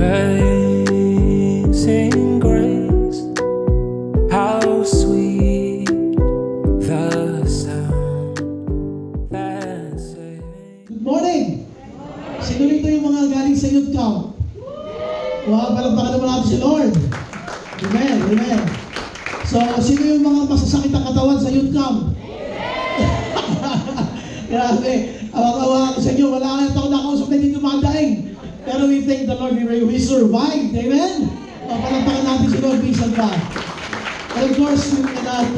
Amazing grace, how sweet the sound that saved. Good morning! Sino rito yung mga galing sa youth camp? Wow, palagpakan naman natin si Lord. Amen, amen. So, sino yung mga masasakit ang katawan sa youth camp? Grabe, awa-awa ako sa inyo. Wala kayong taon nakausap na dito dumadaing. Pero we thank the Lord, we survived. Amen? Palagpakan natin si Lord, minsan pa. And of course, we cannot,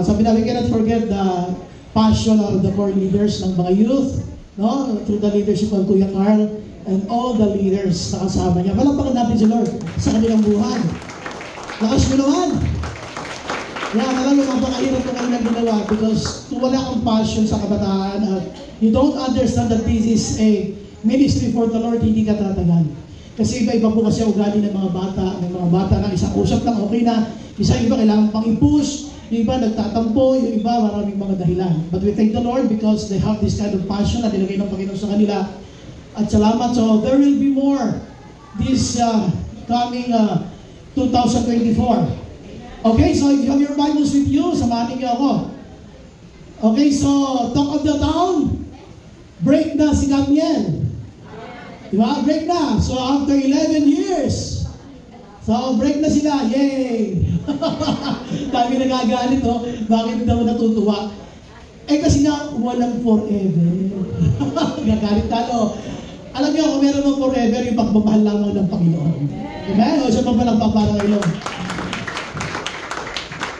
sabi namin, we cannot forget the passion of the core leaders ng mga youth, no? Through the leadership of Kuya Carl and all the leaders na kasama niya. Palagpakan natin si Lord sa kanilang buhay. Lakas mo naman! Yeah, alam mo, napakahirap na kanilang ginawa because kung wala kang passion sa kabataan at you don't understand that this is a ministry for the Lord, hindi ka tatagal. Kasi iba-iba po kasi ugali ng mga bata. Ng mga bata na isang usap lang, okay na. Iba kailangan pang i-push. Yung iba nagtatampo. Yung iba maraming mga dahilan. But we thank the Lord because they have this kind of passion na nilagay ng Panginoon sa kanila. At salamat. So there will be more this coming 2024. Okay, so if you have your Bibles with you, samahan niyo ako. Okay, so talk of the town. Break na si Daniel. Diba? Break na. So after 11 years. So break na sila. Yay! Dami nagagalit, no? Bakit daw natutuwa? Eh kasi nga, walang forever. Nagagalit talo. Alam niyo, kung meron ng forever, yung pagmamahal lamang ng Panginoon. Amen? O siya pa palang paparang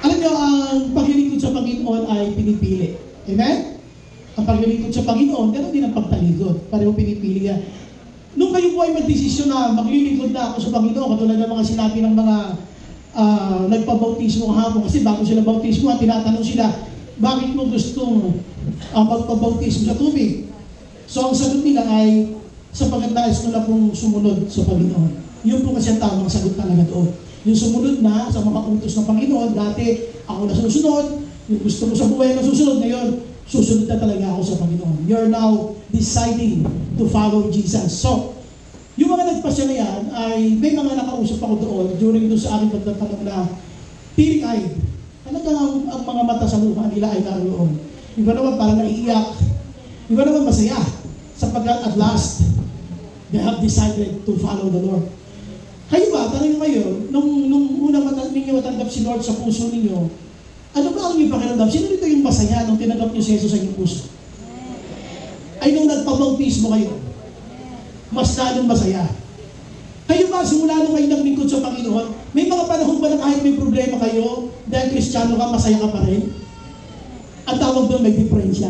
Alam niyo, ang paglilingkod sa Panginoon ay pinipili. Amen? Ang paglilingkod sa Panginoon, ganoon din ang pagtalikod. Pareho pinipili yan. Nung kayo po ay magdesisyon na maglilingkod na ako sa Panginoon, katulad ng mga sinabi ng mga nagpabautismo kahapon, kasi bago sila bautismo, tinatanong sila, bakit mo gustong magpabautismo sa tubig? So ang sagot nila ay, sapagkat nais ko na pong sumunod sa Panginoon. Yun po kasi ang tamang sagot talaga doon. Yung sumunod na sa mga utos ng Panginoon, dati ako na susunod, yung gusto mo sa buhay na susunod, ngayon, susunod na talaga ako sa Panginoon. You're now deciding to follow Jesus. So, yung mga nagpasya na yan, ay may mga nakausap ako doon during doon sa aking pagtatanong na teary-eyed. Talagang ang mga mata sa luha nila ay naroon. Iba naman parang naiiyak. Iba naman masaya. Sapagkat at last, they have decided to follow the Lord. Kayo ba, tanong ngayon, nung unang ninyo matanggap si Lord sa puso ninyo, ano ba ang inyong pakiramdam? Sino dito yung masaya nung tinanggap niyo si Jesus sa inyong puso? Ay nung nagpabautismo kayo, mas lalong masaya. Kayo ba, simula nung kayo naglingkod sa Panginoon, may mga panahon ba na kahit may problema kayo, dahil Kristiyano ka, masaya ka pa rin? Ang tawag doon, may diferensya.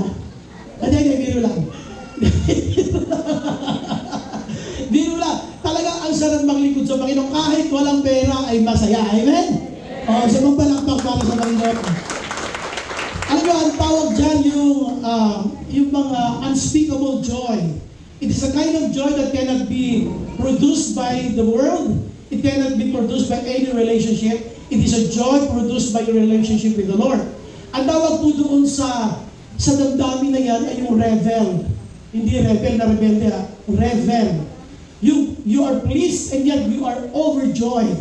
Hindi, biro lang. Biro lang. Talaga ang sarap maglingkod sa Panginoon. Kahit walang pera ay masaya. Amen? O, sa mga palakpak para sa Panginoon. Alam mo, ang tawag dyan yung mga unspeakable joy. It is a kind of joy that cannot be produced by the world. It cannot be produced by any relationship. It is a joy produced by your relationship with the Lord. Ang tawag po doon sa damdamin na yan ay yung revel. Hindi rebel na rebelde ha. Revel. You are pleased and yet you are overjoyed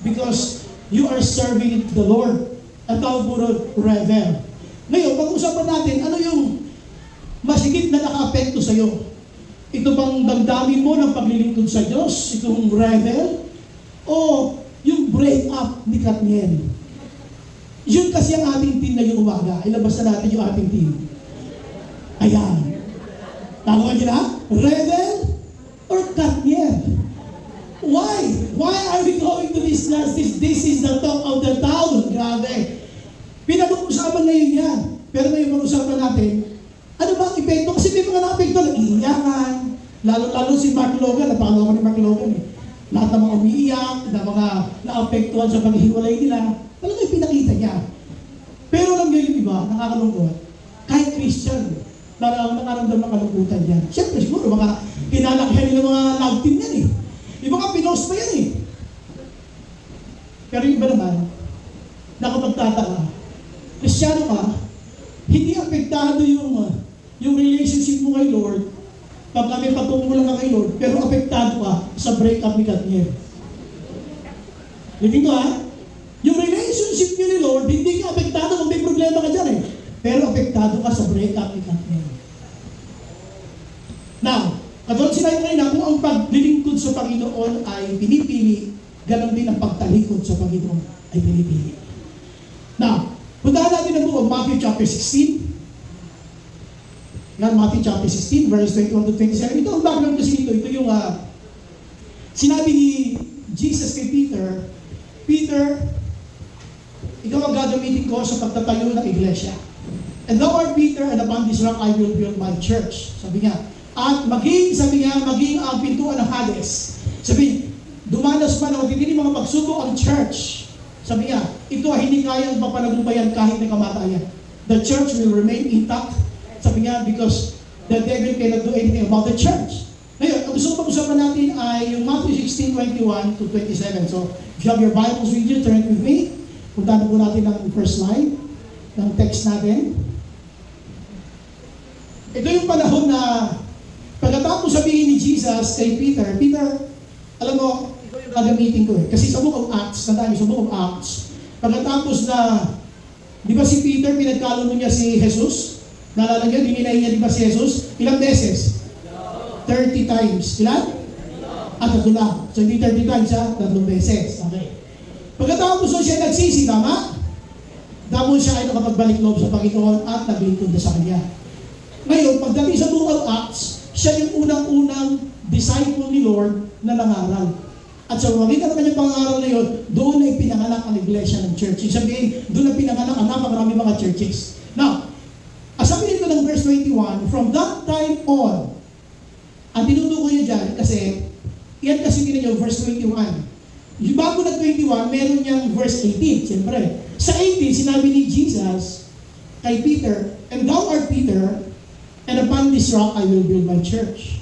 because you are serving the Lord. Ang tawag po doon, revel. Ngayon, pag-usapan natin, ano yung masigit na naka-apekto sa iyo? Ito bang damdamin mo ng paglilingkod sa Diyos? Itong revel? O yung break up ni Katniel? Yun kasi ang ating team na yung umaga. Ilabas na natin yung ating team. Ayan. Tama ka na? Revel or Katniel? Why? Why are we going to this class? This is the talk of the town. Grabe. Pinag-uusapan ngayon yan. Pero ngayon pag-usapan natin, ano ba ang epekto? Kasi may mga na-epekto, nag-iiyakan. Lalo si Mark Logan, napakalawa ni Mark Logan eh. Lahat ng mga umiiyak, na mga na-apektuhan sa paghihiwalay nila, talagang pinakita niya. Pero lang ngayon yung iba, nakakalungkot. Kahit Christian, nakaramdam ng kalungkutan yan. Siyempre siguro, mga kinalakihan nila mga love team yan eh. Yung mga pinost pa yan eh. Pero yung iba naman, nakapagtataka, Kristiyano ka, hindi apektado yung relationship mo kay Lord pag kami patungo lang ka kay Lord, pero apektado ka sa breakup ni Katniel. Dito yung relationship niyo ni Lord, hindi ka apektado kung may problema ka dyan pero apektado ka sa breakup ni Katniel. Now, katulad sinabi kanina, kung ang paglilingkod sa Panginoon ay pinipili, ganon din ang pagtalikod sa Panginoon ay pinipili. Now, puntahan natin ang buong Matthew chapter 16. Yan, Matthew chapter 16, verse 21 to 27. Ito ang background kasi ito yung sinabi ni Jesus kay Peter, Peter, ikaw ang gagamitin ko sa pagtatayo ng iglesia. And thou art Peter, and upon this rock I will build my church. Sabi niya, at maging ang pintuan ng Hades. Sabi, dumanas pa na matitindi mga pagsubok ang church. Sabi niya, ito ay hindi kayang mapanagumpayan kahit may kamatayan. The church will remain intact. Sabi niya, because the devil cannot do anything about the church. Ngayon, ang gusto ko pag-usapan natin ay yung Matthew 16:21 to 27. So, if you have your Bibles with you, turn with me. Puntahan po natin ang first line ng text natin. Ito yung panahon na pagkatapos sabihin ni Jesus kay Peter, alam mo, ikaw yung gagamitin ko Kasi sa book of Acts, sa book of Acts, pagkatapos na, di ba si Peter, pinagkaluno niya si Jesus? Naalala niyo, dininay niya di ba si Jesus? Ilang beses? 30 times. Ilan? Tatlo lang. So hindi 30 times 3 beses. Okay. Pagkatapos siya nagsisi, tama? Tapos siya ay nakapagbalik loob sa Panginoon at naglingkod na sa Kanya. Ngayon, pagdating sa book of Acts, siya yung unang-unang disciple ni Lord na nangaral. At sa magitan ng kanyang pangaral na yun, doon ay pinanganak ang iglesia ng church. Sabihin, doon ay pinanganak ang napakarami mga churches. Now, sabi nito ng verse 21, from that time on, ang tinutukoy niyo dyan, kasi, yan kasi niyo verse 21. Yung bago na 21, meron niyang verse 18, siyempre. Sa 18, sinabi ni Jesus kay Peter, and thou art Peter, and upon this rock I will build my church.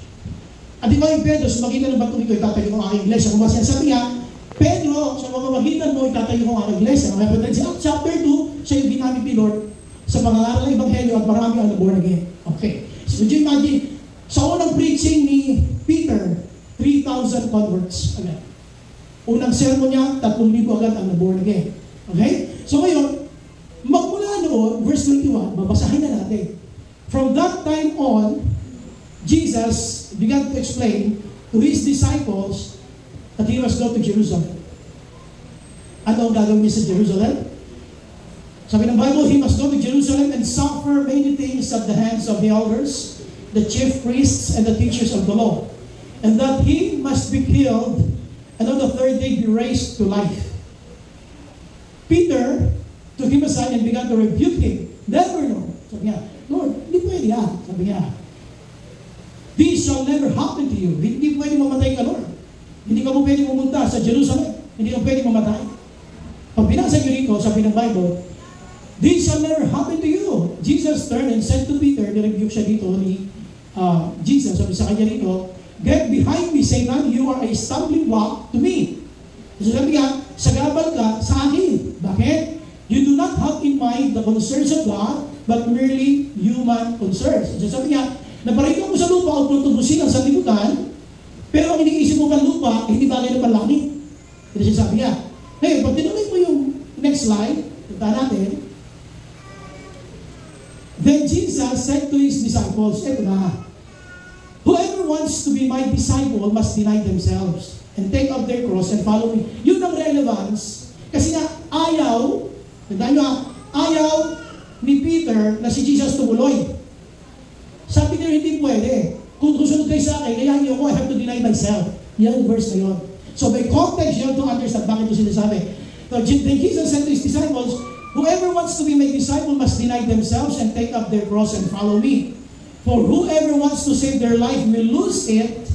At di ba yung Pedro, sa magitan ng batong ito, itatayo ko ang aking iglesia. Kung ba sabi niya, Pedro, sa mamamagitan mo, itatayo ko ang aking iglesia. Kaya sa chapter 2, siya yung ginamit ni Lord sa pangangaral ng Ebanghelyo at marami ang born again. Okay. So, do you imagine, sa unang preaching ni Peter, 3,000 converts agad. Unang sermon niya, 3,000 agad ang born again. Okay? So ngayon, magmula noon, verse 21, babasahin na natin. From that time on, Jesus began to explain to His disciples that He must go to Jerusalem. Ano ang gagawin niya sa Jerusalem? Sabi ng Bible, He must go to Jerusalem and suffer many things at the hands of the elders, the chief priests, and the teachers of the law. And that He must be killed, and on the third day be raised to life. Peter took him aside and began to rebuke him. Never, Lord. Sabi niya, Lord, hindi pwede yan. Sabi niya, this shall never happen to you. Hindi pwede mamatay ka, Lord. Hindi ka mo pwede pumunta sa Jerusalem. Hindi ka pwede mamatay. Pag binasa niyo rito, sabi ng Bible, this shall never happen to you. Jesus turned and said to Peter, nirebuke siya dito ni Jesus, sabi sa kanya rito, get behind me, Satan, you are a stumbling block to me. So sabi niya, sagabal ka sa akin. Bakit? You do not have in mind the concerns of God, but merely human concerns. So sabi niya, naparito mo sa lupa o tutubusin ang sanlibutan, pero ang iniisip mo ng lupa, hindi bagay na palangit. Kasi sabi niya. Ngayon, pag tinuloy mo yung next slide, punta natin, then Jesus said to His disciples, eto na, whoever wants to be my disciple must deny themselves and take up their cross and follow me. Yun ang relevance. Kasi nga, ayaw ni Peter na si Jesus tumuloy. Sabi niya, hindi pwede. Kung susunod kayo sa akin, kaya niyo ko, I have to deny myself. Yan ang verse na yun. So by context, you have to understand bakit ito sinasabi. So then Jesus said to His disciples, whoever wants to be my disciple must deny themselves and take up their cross and follow me. For whoever wants to save their life will lose it,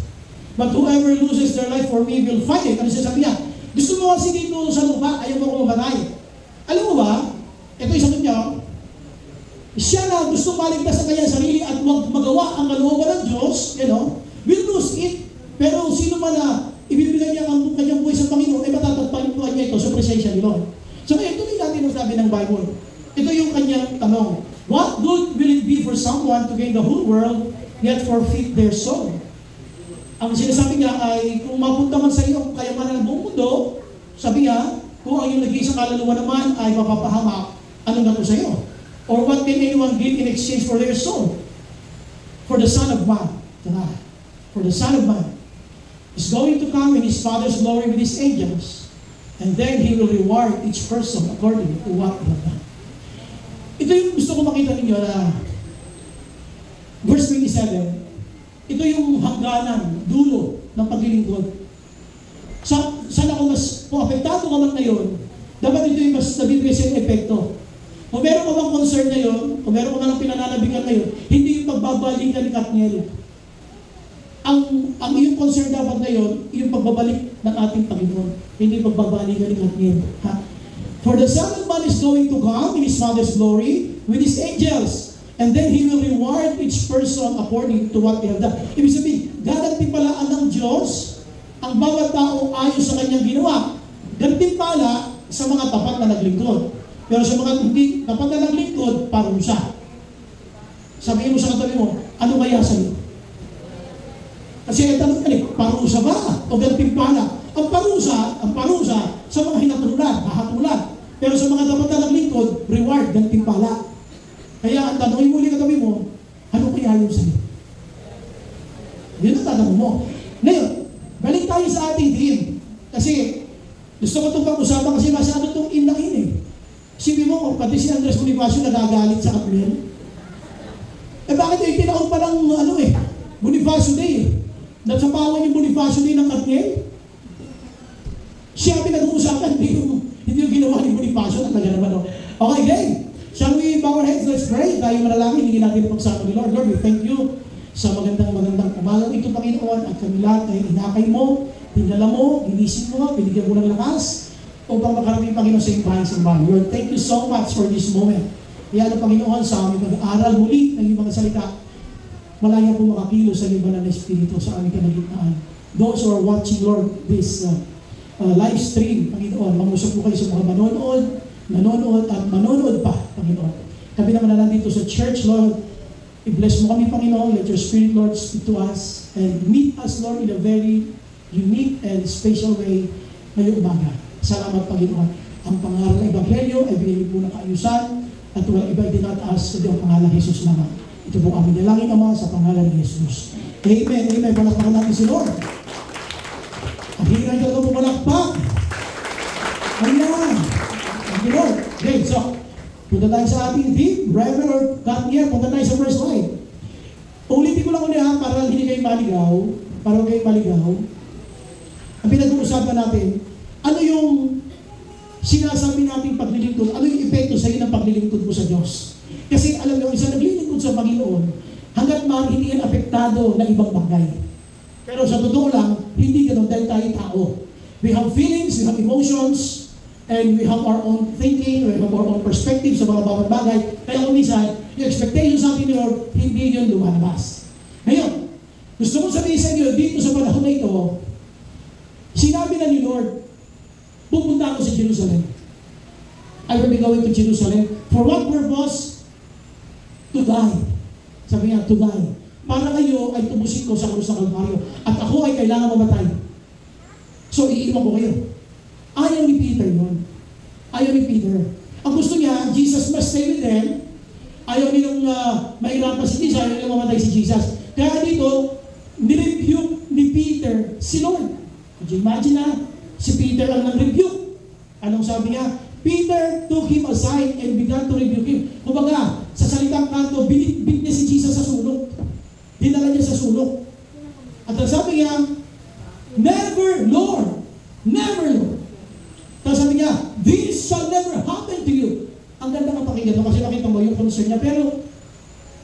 but whoever loses their life for me will find it. Ano sabi niya? Gusto mo kasi dito sa lupa, ayaw mo ko mamatay. Alam mo ba, ito yung sagot niya, siya na gusto maligtas sa kanyang sarili at magawa ang kalooban ng Diyos, will lose it. Pero sino man na ibibigay niya ang kanyang buhay sa Panginoon, ay matatagpuan niya ito sa presensya ni Lord. So ito yung natin ang sabi ng Bible. Ito yung kanyang tanong. What good will it be for someone to gain the whole world yet forfeit their soul. Ang sinasabi niya ay, kung mapunta man sa iyo ang kayamanan ng buong mundo, sabi niya, kung ang iyong nag-iisang kaluluwa naman ay mapapahamak, ano na to sa iyo? Or what can anyone give in exchange for their soul? For the Son of Man, for the Son of Man is going to come in His Father's glory with His angels, and then He will reward each person according to what they have done. Ito yung gusto ko makita ninyo na verse 27, ito yung hangganan, dulo ng paglilingkod. Saan ako mas, kung apektado ka man ngayon, dapat ito yung mas nabibigay sa epekto. Kung meron ka bang concern ngayon, kung meron ka man pinananabigan ngayon, hindi yung pagbabalik ka ni Katniel. Ang iyong concern dapat ngayon, yung pagbabalik ng ating Panginoon. Hindi pagbabalik ka ni Katniel. For the Son of Man is going to come in His Father's glory with His angels. And then He will reward each person according to what they have done. Ibig sabihin, gagantimpalaan ng Diyos ang bawat tao ayon sa kanyang ginawa. Gantimpala sa mga tapat na naglingkod. Pero sa mga hindi tapat na naglingkod, parusa. Sabihin mo sa katabi mo, ano kaya sa iyo? Kasi ang tanong ka parusa ba o gantimpala? Ang parusa sa mga hinatulan, hahatulan. Pero sa mga tapat na naglingkod, reward, gantimpala. Kaya ang tanongin muli katabi mo, ano kaya yun sa'yo? Yun ang tanong mo. Ngayon, balik tayo sa ating team. Kasi gusto ko itong pag-usapan kasi masyado itong in-na-in eh. Isipin mo, pati si Andres Bonifacio nagagalit sa Katniel. Bakit eh, tinaon pa lang Bonifacio Day eh. Nagsapawan yung Bonifacio Day ng Katniel. Siya pinag-uusapan, hindi yung ginawa ni Bonifacio. Talaga naman. Okay, game. Shall we bow our heads? Let's pray. Tayo manalangin, hindi natin pagsama ni Lord. Lord, we thank you sa magandang umagang ito, Panginoon, at kami lahat ay inakay mo, tinala mo, ginising mo, binigyan mo ng lakas, upang makarating, Panginoon, sa iyong bahay sa bahay. Lord, thank you so much for this moment. Kaya na, Panginoon, sa aming pag-aaral muli ng iyong mga salita, malaya po makakilo sa iyong banal na Espiritu sa aming kalagitnaan. Those who are watching, Lord, this live stream, Panginoon, mamusok po kayo sa mga manonood pa, Panginoon. Kami naman na nandito sa church, Lord, i-bless mo kami, Panginoon. Let your Spirit, Lord, speak to us and meet us, Lord, in a very unique and special way ngayong umaga. Salamat, Panginoon. Ang pangaral ng Ebanghelyo ay binili po ng kaayusan at walang iba itinataas sa ang pangalan ng Jesus naman. Ito po kami nilangin, Ama, sa pangalan ng Jesus. Amen. Amen. Palakpakan natin si Lord. Ang hirang ito po palakpak. Ayan. Thank you, Lord. Okay, so, punta tayo sa ating theme, Reverend or Katniel, punta tayo sa verse 5. Ulitin ko lang ulit para hindi kayo maligaw, para kayo maligaw. Ang pinag-uusapan natin, ano yung sinasabi nating paglilingkod, ano yung epekto sa iyo ng paglilingkod mo sa Diyos? Kasi alam mo, isang naglilingkod sa Panginoon, hanggat maaari hindi yan apektado ng ibang bagay. Pero sa totoo lang, hindi ganun dahil tayo tao. We have feelings, we have emotions, and we have our own thinking, we have our own perspective sa mga bawat bagay. Kaya kung minsan, yung expectations sa atin ni Lord, hindi yun lumalabas. Ngayon, gusto ko sabihin sa inyo, dito sa panahon na ito, sinabi na ni Lord, pupunta ako sa Jerusalem. I will be going to Jerusalem. For what purpose? To die. Sabi niya, to die. Para kayo ay tubusin ko sa krus ng Kalbaryo. At ako ay kailangan mamatay. So, iiwan ko kayo. Ayaw ni Peter yun. Ayaw ni Peter. Ang gusto niya, Jesus must stay with them. Ayaw nilang mahirapan si Jesus. Ayaw nilang mamatay si Jesus. Kaya dito, nirebuke ni Peter si Lord. Could you imagine na? Si Peter ang nang-rebuke. Anong sabi niya? Peter took him aside and began to rebuke him. Kumbaga, sa salitang kanto, binitbit niya si Jesus sa sulok. Dinala niya sa sulok. At ang sabi niya, never, Lord. Never, Lord. Tapos sabi niya, this shall never happen to you. Ang ganda ng pakinggan kasi nakita mo yung concern niya. Pero,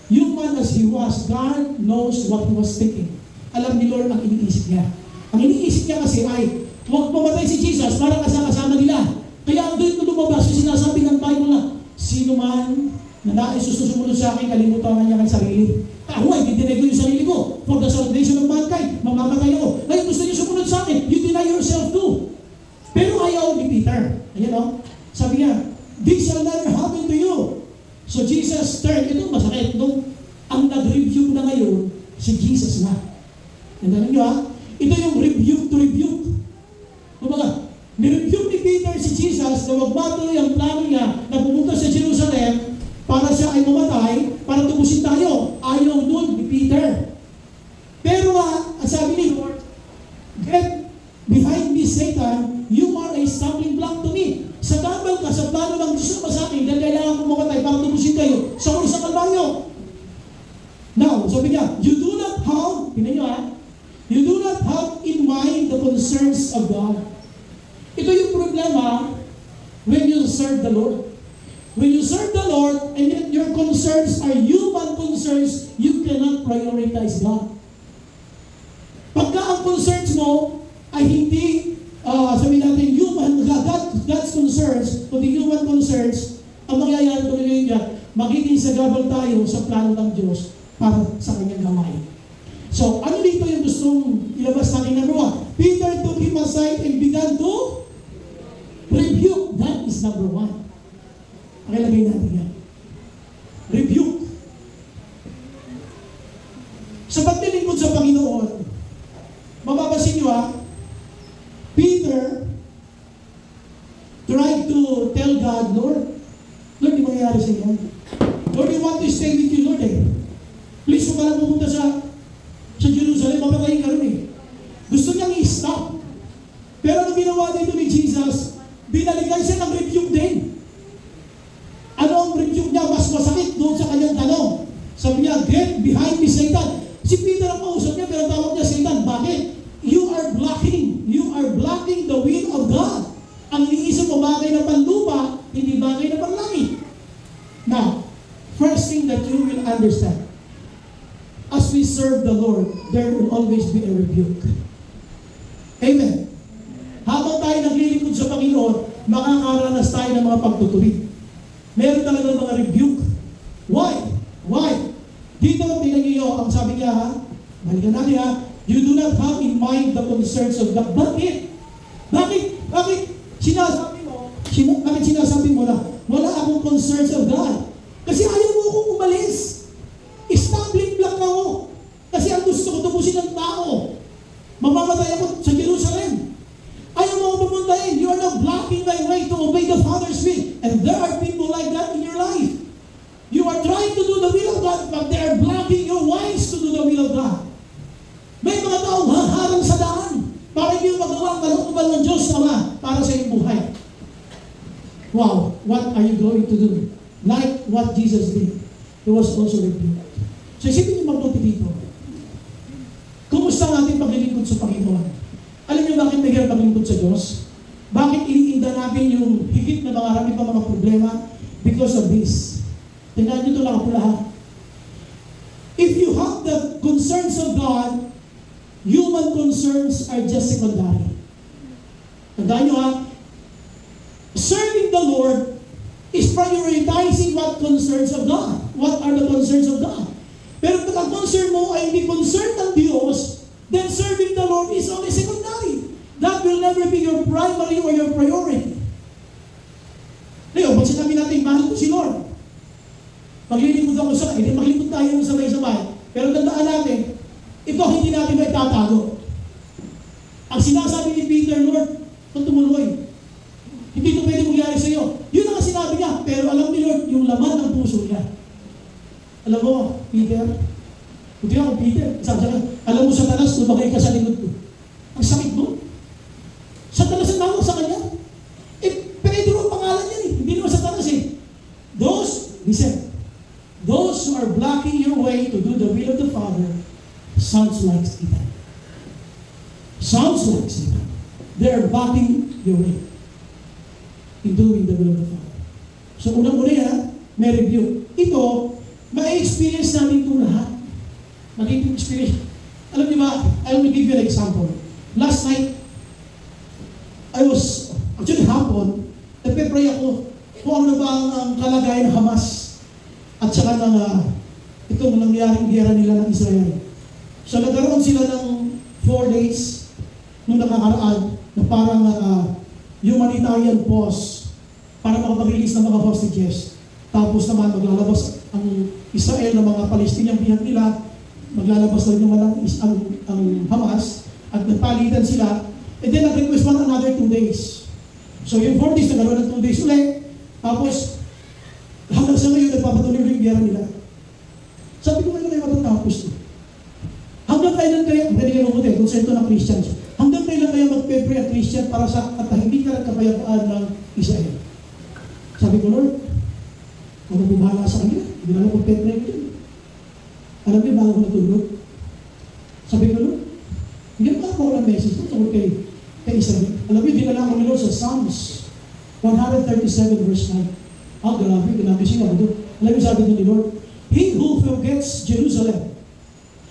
human as he was, God knows what he was thinking. Alam ni Lord ang iniisip niya. Ang iniisip niya kasi ay, huwag mamatay si Jesus para kasama nila. Kaya doon ko lumabas yung sinasabi ng Bible na, sino man na nais susunod sa akin, kalimutan niya ng sarili. Ako ay didinay ko yung sarili ko. For the salvation of mankind, mamamatay ako. Ngayon gusto niyo sumunod sa akin, you deny yourself too. Pero ayaw ni Peter. Ayan o. Sabi niya, this shall never happen to you. So Jesus turned, ito masakit. Nung ang nag-review na ngayon, si Jesus na. Tandaan niyo ha? Ito yung rebuke to rebuke. Kumbaga, nirebuke ni Peter si Jesus na magmatuloy ang plano niya na pumunta sa Jerusalem para siya ay mamatay, para tubusin tayo. Ayaw nun ni Peter. Pero ang sabi ni Lord, get behind me, Satan, you are a stumbling block to me. Sa tambal ka, sa plano ng Diyos na sa akin, dahil kailangan kong mamatay para tubusin kayo sa ulo sa Kalbaryo. Now, sabi niya, you do not have, tingnan niyo ha, you do not have in mind the concerns of God. Ito yung problema when you serve the Lord. When you serve the Lord and yet your concerns are human concerns, you cannot prioritize God. Pagka ang concerns mo ay hindi, sabihin natin, human, God's concerns, kundi human concerns, ang mangyayari tuloy ngayon dyan, magiging sagabal tayo sa plano ng Diyos para sa kanyang gawain. So, ano dito yung gustong ilabas natin number 1? Peter took him aside and began to rebuke. That is number 1. Pakilagay natin yan. Rebuke. Sa paglilingkod sa Panginoon, mapapasin nyo Peter tried to tell God, Lord, di mangyayari sa inyo. Lord, we want to stay with you, Lord Please, kung ka lang pumunta sa Jerusalem, mapatayin ka rin Gusto niyang i-stop. Pero ang ginawa dito ni Jesus, binalikan siya ng rebuke din. Ano ang rebuke niya? Mas masakit doon sa kanyang tanong. Sabi niya, get behind me, Satan. Si Peter ang kausap niya, pero tawag niya Satan. Bakit? You are blocking the will of God. Ang iniisip mo bagay na panlupa, hindi bagay na panlangit. Now, first thing that you will understand, as we serve the Lord, there will always be a rebuke. Amen. Habang tayo naglilingkod sa Panginoon, makakaranas tayo ng mga pagtutuwid. Meron talaga mga rebuke. Why? Dito, tingnan niyo ang sabi niya balikan natin you do not have in mind the concerns of God. Bakit? Bakit sinasabi mo na wala akong concerns of God? Kasi ayaw mo akong umalis. Stumbling block ako. Kasi ang gusto ko tubusin ng tao. Mamamatay ako sa Jerusalem. Ayaw mo akong pumuntahin. You are not blocking my way to obey the Father's will. And there are people like that in your life. You are trying to do the will of God, but they are blocking your ways to do the will of God. May mga taong haharang sa daan para hindi magawa ang kalooban ng Diyos Ama para sa iyong buhay. Wow, what are you going to do? Like what Jesus did. He was also rebuked. So isipin niyo mabuti dito. Kumusta ang ating paglilingkod sa Panginoon? Alam niyo bakit mahirap paglilingkod sa Diyos? Bakit iniinda natin yung higit na marami pa mga problema? Because of this. Tingnan niyo ito lang po lahat. If you have the concerns of God, human concerns are just secondary. Tandaan nyo serving the Lord is prioritizing what concerns of God. What are the concerns of God? Pero kung ang concern mo ay hindi concern ng Diyos, then serving the Lord is only secondary. That will never be your primary or your priority. Ngayon, pag sinabi natin, mahal ko si Lord. Maglilingkod ako sa kanya, maglilingkod tayo ng sabay-sabay. Pero tandaan natin, ito hindi natin may tatago. Ang sinasabi ni Peter, Lord, kung tumuloy, hindi ito pwede mangyari sa iyo. Yun ang sinabi niya, pero alam ni Lord, yung laman ng puso niya. Alam mo, Peter, hindi ako Peter, sabi niya, alam mo Satanas, lumagay ka sa likod ko. Ang sakit mo. Satanas ang tawag sa kanya. Pedro ang pangalan niya hindi naman Satanas Those who are blocking your way to do the will of the Father, sounds like Satan. They are blocking your way in doing the will of the Father. So unang-una may review. Ito, ma-experience namin itong lahat. Magiging experience. Alam niyo ba, I will give you an example. Last night, hapon, nagpe-pray ako kung ano ba ang kalagayan ng Hamas at saka ng itong nangyaring gera nila ng Israel. So nagkaroon sila ng 4 days nung nakakaraan na parang humanitarian pause para makapag-release ng mga hostages. Tapos naman maglalabas ang Israel ng mga Palestinian bihag nila maglalabas na rin naman ang Hamas at nagpalitan sila. And then nag-request man another 2 days. So yung 4 days, nagkaroon ng 2 days ulit. Tapos, hanggang sa ngayon, nagpapatuloy yung biyara nila. Sabi ko, ano kayo matatapos to? Hanggang kailan kayo, pwede kayo mabuti, konsento ng Christians. Hanggang kailan kayo mag-pray ang Christian para sa katahimik ka ng kapayapaan ng Israel? Sabi ko, Lord, kung magbubahala sa kanila, hindi na ako mag-pray ko dyan. Alam niyo, bago ko natulog? Sabi ko, Lord, hindi pa ako ng message tungkol kay Israel. Alam niyo, dinala ko ni Lord sa Psalms 137 verse 9. Grabe siya ako doon. Alam niyo, sabi ni Lord, He who forgets Jerusalem,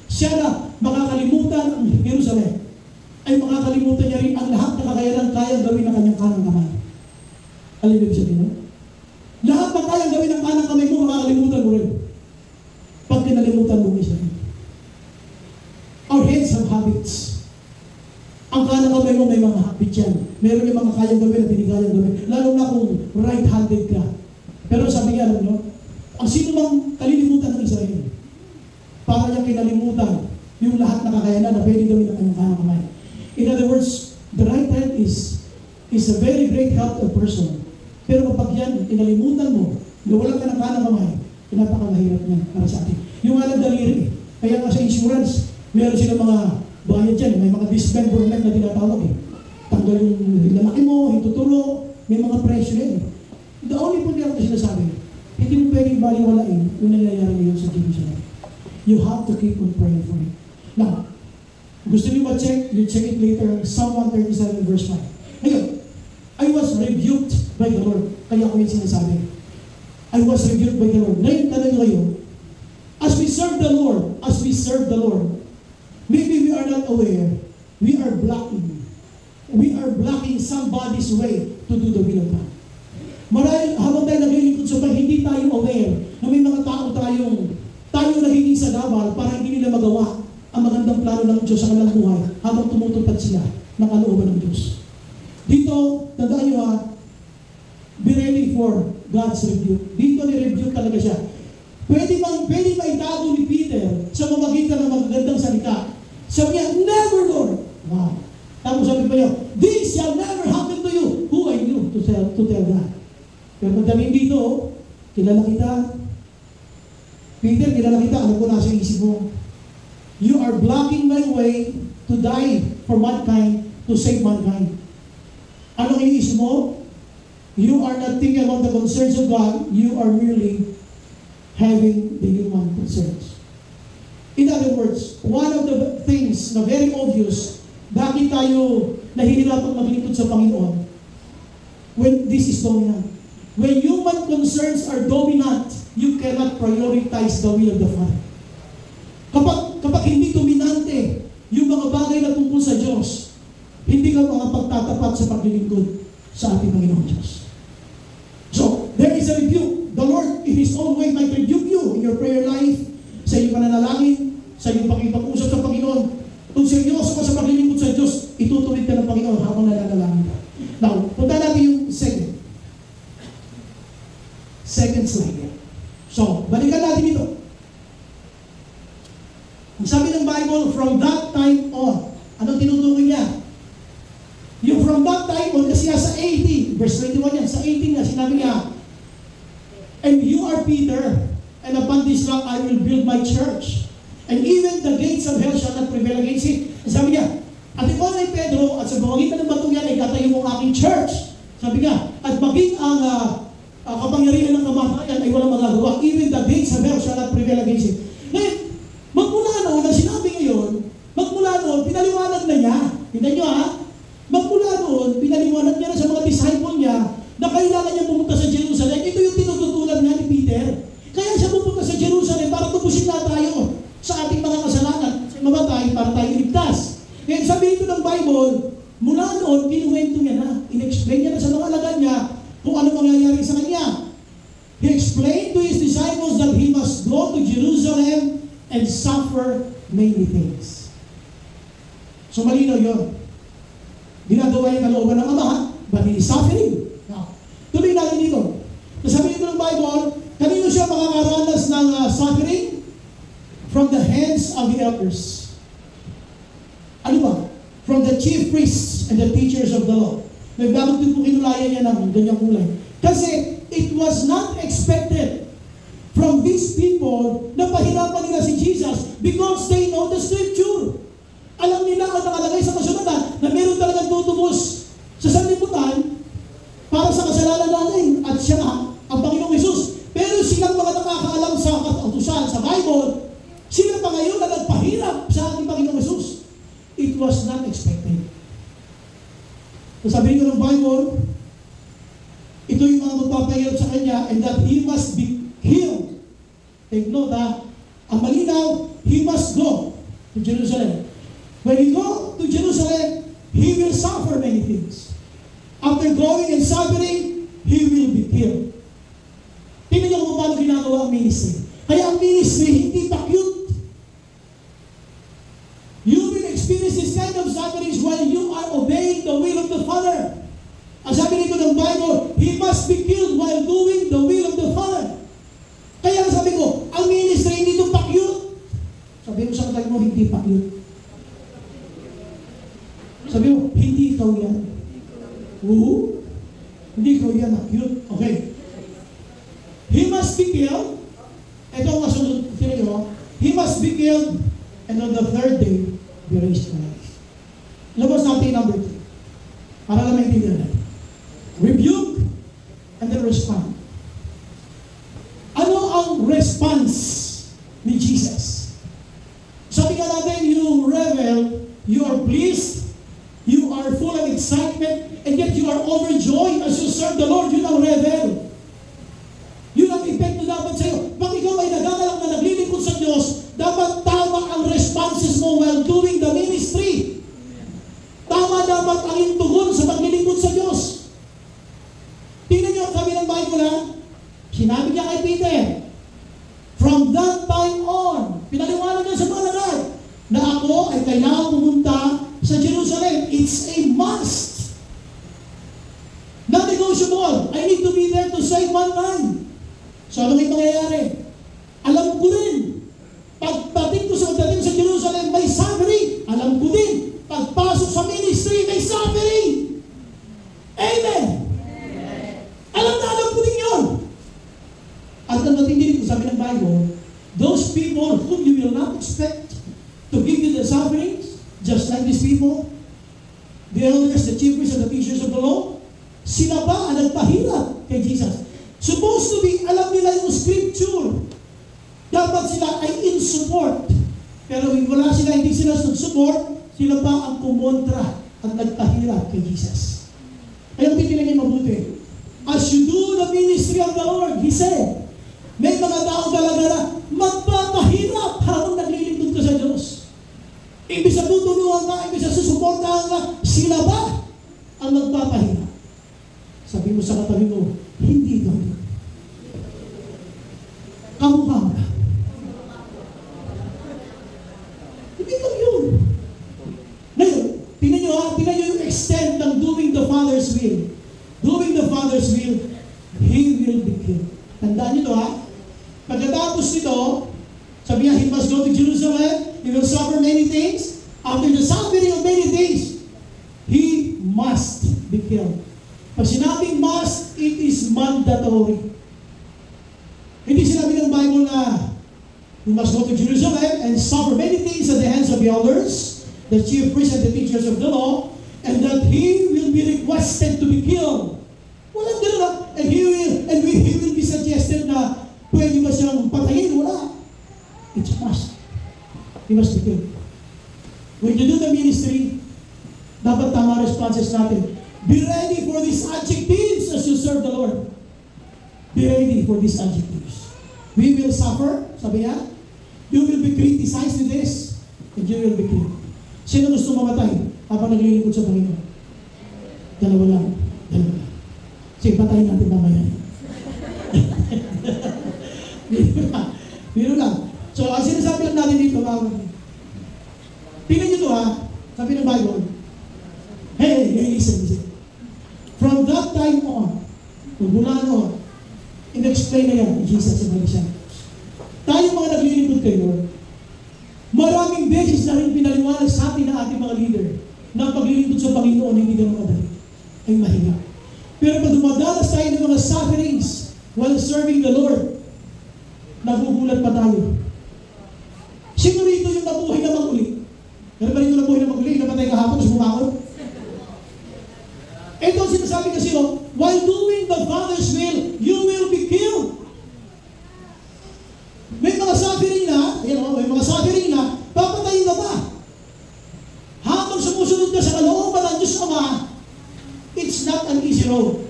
siya na makakalimutan ang Jerusalem, ay makakalimutan niya rin ang lahat na kakayanan kayang gawin ng kanyang kanang kamay. Alam niyo sabihin mo? Lahat na kayang gawin ng kanang kamay mo, makakalimutan mo rin. Pag kinalimutan mo Israel. Our heads have habits. Ang kanang kamay mo may mga habit yan. Meron yung mga kayang gawin at hindi kayang gawin. Lalo na kung right-handed ka. Pero sabi niya, alam niyo, ang sino bang kalilimutan ng Israel? Para niya kinalimutan yung lahat na kakayanan na pwede gawin ng kanyang kanang kamay. In other words, the right hand is a very great help to a person. Pero kapag yan, kinalimutan mo, nawalan ka ng kanang kamay, pinapakamahirap niya para sa atin. Yung alam daliri, kaya nga sa insurance, meron silang mga bayad dyan, may mga dismemberment na tinatawag eh. Tanggal yung lalaki mo, hituturo, may mga presyo yan. The only point na sinasabi, hindi mo pwedeng baliwalain yung nangyayari ngayon sa Jerusalem. You have to keep on praying for it. Now, gusto niyo ma-check? You check it later. Psalm 137 verse 5. Ngayon, I was rebuked by the Lord. Kaya ko yung sinasabi. I was rebuked by the Lord. Ngayon, tanong kayo, as we serve the Lord, maybe we are not aware, we are blocking somebody's way to do the will of God. Marahil, habang tayo naglilingkod sa Panginoon, hindi tayo aware na may mga tao tayo nagiging sa gabal para hindi nila magawa ang magandang plano ng Diyos sa kanilang buhay habang tumutupad sila ng kalooban ng Diyos. Dito, tandaan nyo ha, be ready for God's rebuke. Dito ni-rebuke talaga siya. Pwede maitago ni Peter sa mamagitan ng magagandang salita. Sabi niya, never Lord. Wow. Tapos sabi pa niya, this shall never happen to you. Who are you to tell God? Pero pagdating dito, kilala kita. Peter, kilala kita. Ano po nasa isip mo? You are blocking my way to die for mankind, to save mankind. Anong iniisip mo? You are not thinking about the concerns of God. You are merely having the human concerns. In other words, one of the things na very obvious, bakit tayo nahihirapang maglingkod sa Panginoon when this is dominant. When human concerns are dominant, you cannot prioritize the will of the Father. Kapag hindi dominante yung mga bagay na tungkol sa Diyos, hindi ka makapagtatapat sa paglilingkod sa ating Panginoon Diyos. So, there is a rebuke. The Lord, in His own way, might rebuke you in your prayer life, sa iyong pananalangin, sa iyong pakipag-usap sa Panginoon. Kung seryoso ka sa paglilingkod sa Diyos, itutuwid ka ng Panginoon habang nananalangin ka. Now, punta natin yung second slide. So, balikan natin ito. Ang sabi ng Bible, from that time on, anong tinutukoy niya? Yung from that time on, kasi sa 18, verse 21 yan, sa 18 nga, sinabi niya, and you are Peter, and upon this rock I will build my church, and even the gates of hell shall not prevail against it. Sabi niya, at ikaw ay Pedro, at sa pamamagitan ng batong yan ay katayo mo ang aking church. Sabi niya, at maging ang kapangyarihan ng kamatayan ay walang magagawa. Even the gates of hell shall not prevail against it. Ngayon, magmula noon, ang sinabi ngayon, magmula noon, pinaliwanag na niya. Tingnan niyo ha, magmula noon, pinaliwanag niya na sa mga disciple niya na kailangan niya pumunta sa Jerusalem. Ito yung tinututulan nga ni Peter. Kaya siya pumunta sa Jerusalem para tubusin na tayo sa ating mga kasalanan, sa mamatay para tayo iligtas. Ngayon, sabi ito ng Bible, mula noon, kinuwento niya na, in-explain niya na sa mga alagad niya kung ano mangyayari sa kanya. He explained to His disciples that He must go to Jerusalem and suffer many things. So malinaw yun. Ginagawa yung kalooban ng Ama, but He is suffering. Now, tuloy natin dito. Sabi dito ng Bible, kanino siya makakaranas ng suffering? from the hands of the elders. Ano ba? From the chief priests and the teachers of the law. May bakit din po kinulayan niya ng ganyang kulay? Kasi it was not expected from these people na pahirapan nila si Jesus because they know the scripture. Alam nila ang nakalagay sa kasulatan na meron talagang tutubos sa sanlibutan para sa kasalanan natin at siya ang Panginoong Hesus. Pero silang mga nakakaalam sa kautusan, sa Bible, sila pa ngayon na nagpahirap sa ating Panginoong Hesus. It was not expected. So sabihin ko ng Bible, ito yung mga magpapahirap sa Kanya and that He must be killed. Take note ang malinaw, He must go to Jerusalem. When He go to Jerusalem, He will suffer many things. After going and suffering, He will be killed. Tingnan niyo kung paano ginagawa ang ministry. Kaya ang ministry, hindi pa cute. You will experience this kind of sufferings while you are obeying the will of the Father. Ang sabi nito ng Bible, He must be killed while doing the will of the Father. Kaya sabi ko, ang ministry hindi ito pa cute. Sabi mo sa katay mo, hindi pa cute. Sabi mo, hindi ikaw yan. Hindi ikaw yan na cute. Okay. He must be killed. Ito ang masunod. Tingnan mo. He must be killed and on the third day, be raised to life. Labas natin number 3. Para lang maintindihan natin. Rebuke and then respond. Ano ang response ni Jesus? Sabi nga natin, you revel, you are pleased, you are full of excitement, and yet you are overjoyed as you serve the Lord. Yun ang revel. Yun ang epekto dapat sa'yo. Pag ikaw ay nagagalak na naglilingkod sa Diyos, dapat tama ang responses mo while doing the ministry. Tama dapat ang intugon sa paglilingkod sa Diyos. Tingnan niyo, sabi ng Bible sinabi niya kay Peter, from that time on, pinaliwanag niya sa mga lahat, na ako ay kailangan pumunta sa Jerusalem. It's a must. Non-negotiable. I need to be there to save mankind. So ano yung mangyayari? Alam ko rin, pagdating ko sa Jerusalem, may suffering. Alam ko din, pagpasok sa ministry, may suffering. Amen. Alam ko din yun. At ang matindi ko, sabi ng Bible, those people whom you will not expect to give you the sufferings, just like these people, the elders, the chief priests, and the teachers of the law, sila ba ang nagpahirap kay Jesus? Supposed to be, alam nila yung scripture. Dapat sila ay in support. Pero wala sila, hindi sila support, sila pa ang kumontra at nagpahirap kay Jesus. Kaya titignan mabuti. As you do the ministry of the Lord, He said, may mga tao talaga na magpapahirap habang naglilingkod ka sa Diyos. Ibig sa tutulungan ka, ibig sa susuportahan ka, sila ba ang magpapahirap? Sabi mo sa katabi mo, hindi daw yun. Kamukha mo na. Hindi daw yun. Ngayon, tingnan nyo yung extent ng doing the Father's will. Doing the Father's will, He will be killed. Tandaan nyo pagkatapos nito, sabi niya, He must go to Jerusalem, He will suffer many things. After the suffering of many things, He must be killed. Pag sinabing must, it is mandatory. Hindi sinabi ng Bible na He must go to Jerusalem and suffer many things at the hands of the elders, the chief priests and the teachers of the law, and that He will be requested to be killed. Walang gano'n and He will be suggested na pwede ba siyang patayin? Wala. It's a must. He must be killed. When you do the ministry, dapat tama responses natin. Be ready for these adjectives as you serve the Lord. Be ready for these adjectives. We will suffer, sabi niya. You will be criticized with this, and you will be killed. Sino gusto mamatay habang naglilingkod sa Panginoon? Dalawa lang. Sige, patayin natin mamaya. Biro lang. So, ang sinasabi lang natin dito, tingnan nyo ito sabi ng Bible, hey, listen. From that time on, mula noon, in-explain na yan ni Jesus sa mga disciples. Tayo mga naglilingkod kay Lord, atin na ating mga leader na ang paglilingkod sa Panginoon ay hindi ganun kadali, ay mahirap. Pero pag dumadanas tayo ng mga sufferings while serving the Lord, nagugulat pa tayo. Sino rito yung nabuhay na mag-uli? Pero ba rito nabuhay na mag-uli? Napatay kahapon, tapos bumakon? Ito ang sinasabi kasi, while doing the Father's will, you will be killed. May mga suffering na, may mga suffering na, papatayin ka ba? Habang sumusunod ka sa kalooban ng Diyos Ama, it's not an easy road.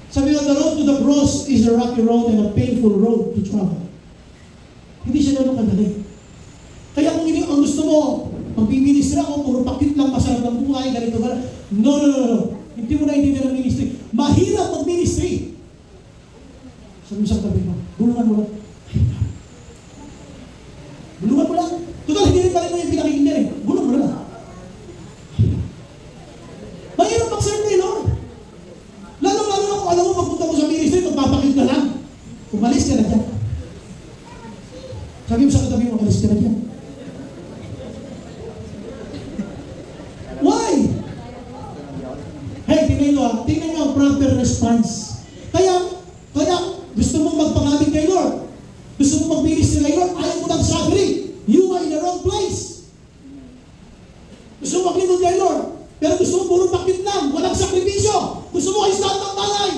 Sabi nga, the road to the cross is a rocky road and a painful road to travel. Hindi siya ganun kadali. Kaya kung hindi ang gusto mo, magbiministry ako, puro pakit lang, masarap ng buhay, ganito, ganito. No. Hindi mo na hindi ng ministry. Mahirap mag-ministry. Sabi mo sa tabi mo, bulungan mo lang. Bulungan mo lang. Total, hindi rin pala mo yung pinakikinig eh. Bulungan mo lang. Mahirap mag-serve kay Lord. Lalo-lalo na kung alam mo, magpunta mo sa ministry, magpapakit ka lang. Umalis ka na dyan. Sabi mo sa katabi mo, umalis ka na dyan. Why? Hey, tingnan nyo ang proper response. Kaya gusto mong magpangamit kay Lord. Gusto mong mag-ministry kay Lord, ayaw mo ng suffering. You are in the wrong place. Gusto mong maglingkod kay Lord, pero gusto mong puro bakit lang, walang sakripisyo. Gusto mo kayo lahat ng bagay.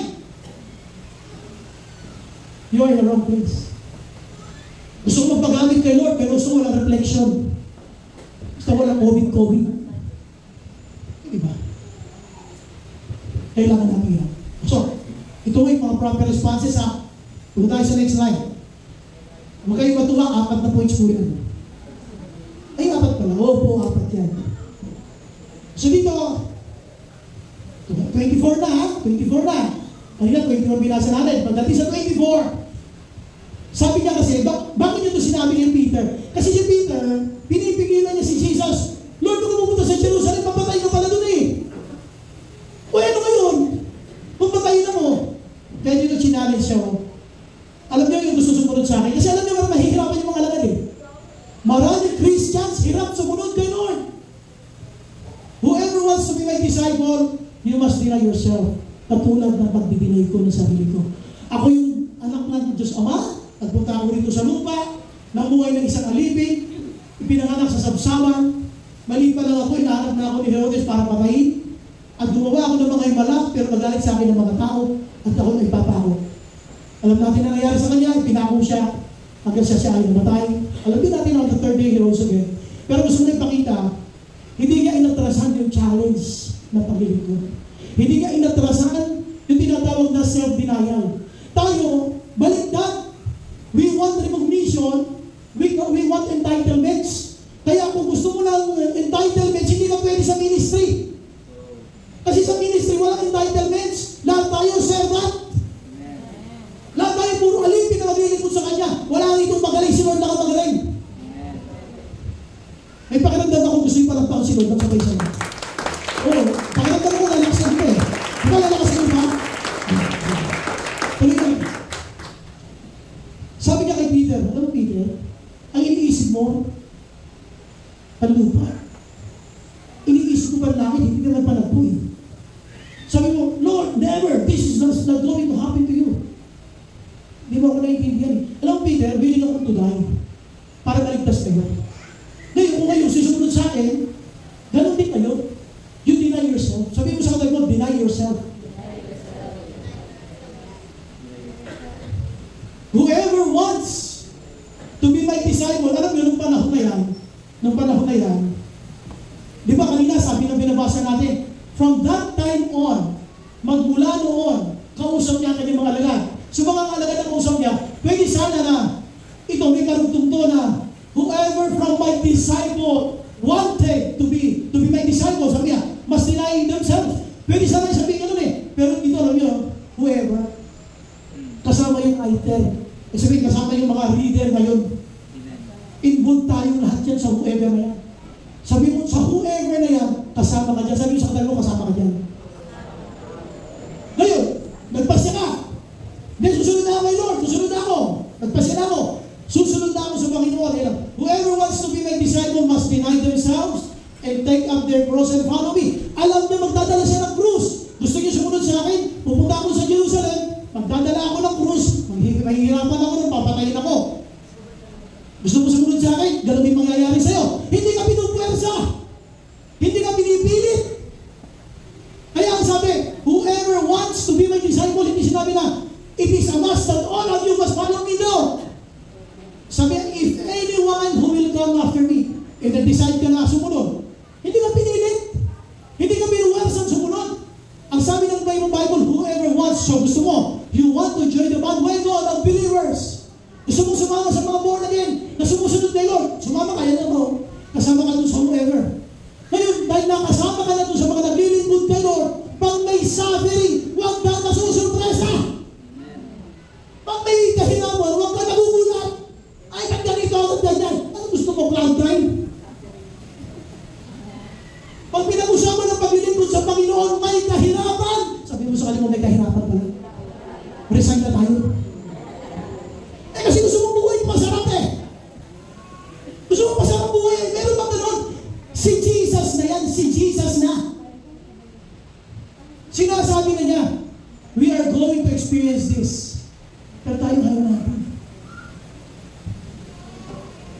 You are in the wrong place. Gusto mo magpangamit kay Lord, pero gusto mo walang reflection. Gusto mo walang COVID. Diba? Kailangan natin yan. So, ito yung mga proper responses ha. Punta tayo sa next slide. Huwag kayo matuwa, 4 na points po yan. Ay, 4 pala. Oo po, 4 yan. So dito, 24 na ha? 24 na. Kanina, 21 binasa natin. Pagdating sa 24, sabi niya kasi, bakit niyo ito sinabi ni Peter? Kasi si Peter, pinipigilan niya si Jesus. Lord, kung pumunta sa Jerusalem, papatay ka pala doon eh. O ano ngayon? Papatay na mo. Kaya yun ang challenge siya. Alam niyo yung gusto sumunod sa akin. Kasi alam niyo parang mahihirapan yung mga alagad eh. Maraming Christians hirap sumunod kay Lord. Whoever wants to be my disciple, you must deny yourself. Katulad ng pagdidinay ko ng sarili ko. Ako yung anak ng Diyos Ama, nagpunta ako rito sa lupa, namuhay ng isang alipin, ipinanganak sa sabsaman, mali pa lang ako, hinahanap na ako ni Herodes para patayin, at gumawa ako ng mga himalak, pero nagalit sa akin ng mga tao, at ako ay papako. Alam natin na nangyari sa kanya, pinako siya, hanggang siya ay namatay. Alam din natin on the 3rd day he rose again. Pero gusto mo ipakita, hindi niya inatrasan yung challenge na paglilingkod. Hindi niya inatrasan yung tinatawag na self-denial. Tayo, baliktad. We want recognition, we want entitlements. Kaya kung gusto mo ng entitlements, hindi ka pwede sa ministry. Kasi sa ministry, walang entitlements. Lahat tayo servant. Lahat tayo puro alipin na maglilingkod sa Kanya. Wala nang itong magaling, si Lord lang ang magaling. May pakiramdam ako gusto yung palagpakan si Lord, magsabay sa Lord. Oo, pakiramdam ako lalakas na ito eh. Di ba lalakas na ito ha? Tuloy na. Sabi niya kay Peter, alam mo Peter, ang iniisip mo, panlupa. Iniisip mo ba langit, hindi naman panagpo eh. Sabi mo, Lord, never, this is not going to happen to you. Hindi mo ako naiintindihan. Alam mo Peter, willing ako to die para maligtas kayo. Ngayon, kung kayo susunod sa akin, ganun din kayo. You deny yourself. Sabi mo sa katabi mo, deny yourself. Whoever wants to be my disciple, alam nyo, nung panahon na yan, di ba kanina sabi na binabasa natin, from that time on, magmula noon, kausap niya ang kanyang mga alagad. So mga alagad na kausap niya, pwede sana na, ito may karugtong to na, whoever from my disciple wanted to be my disciple, sabi niya, must deny themselves. Pwede sana sabihin ganun eh. Pero dito alam niyo, whoever, kasama yung item. Sabihin, kasama yung mga reader ngayon. Involved tayong lahat yan sa whoever na yan. Sabi mo, sa whoever na yan, kasama ka dyan. Sabi mo sa katabi mo, kasama ka dyan. Ngayon, nagpasya ka. Hindi, susunod na ako kay Lord. Susunod na ako. Nagpasya na ako. Susunod na ako sa Panginoon. Whoever wants to be my disciple must deny themselves cross and follow me. Alam niya magdadala siya ng krus. Gusto niyo sumunod sa akin? Pupunta ako sa Jerusalem, magdadala ako ng krus, mahihirapan ako nung papatayin ako. Gusto mo sumunod sa akin? Ganun yung mangyayari sa'yo. Hindi ka pinupwersa. Hindi ka pinipilit. Kaya ang sabi, whoever wants to be my disciple, hindi sinabi na, it is a must that all of you must follow me. No. Sabi, if anyone who will come after me, if decide ka na sumunod, hindi ka pinilit. Hindi ka pinuwersa sumunod. Ang sabi ng Bible, whoever wants, so gusto mo, you want to join the bandwagon of believers. Gusto mong sumama sa mga born again na sumusunod kay Lord. Sumama ka, yan mo. Kasama ka dun sa whoever. Ngayon, dahil nakasama ka na dun sa mga naglilingkod kay Lord, pag may suffering, huwag ka nasusurpresa. Pag may kahinawan, huwag ka nagugulat. Ay, ba't ganito, ba't ganyan? Ano gusto mo, cloud nine? Pag pinag-usapan ng paglilingkod sa Panginoon, may kahirapan. Sabi mo sa kanila, may kahirapan pala. Resign na tayo. Kasi gusto mong buhay masarap eh. Gusto mong masarap buhay eh. Meron bang gano'n? Si Jesus na yan. Si Jesus na. Sinasabi na niya, we are going to experience this. Pero tayo ayaw natin.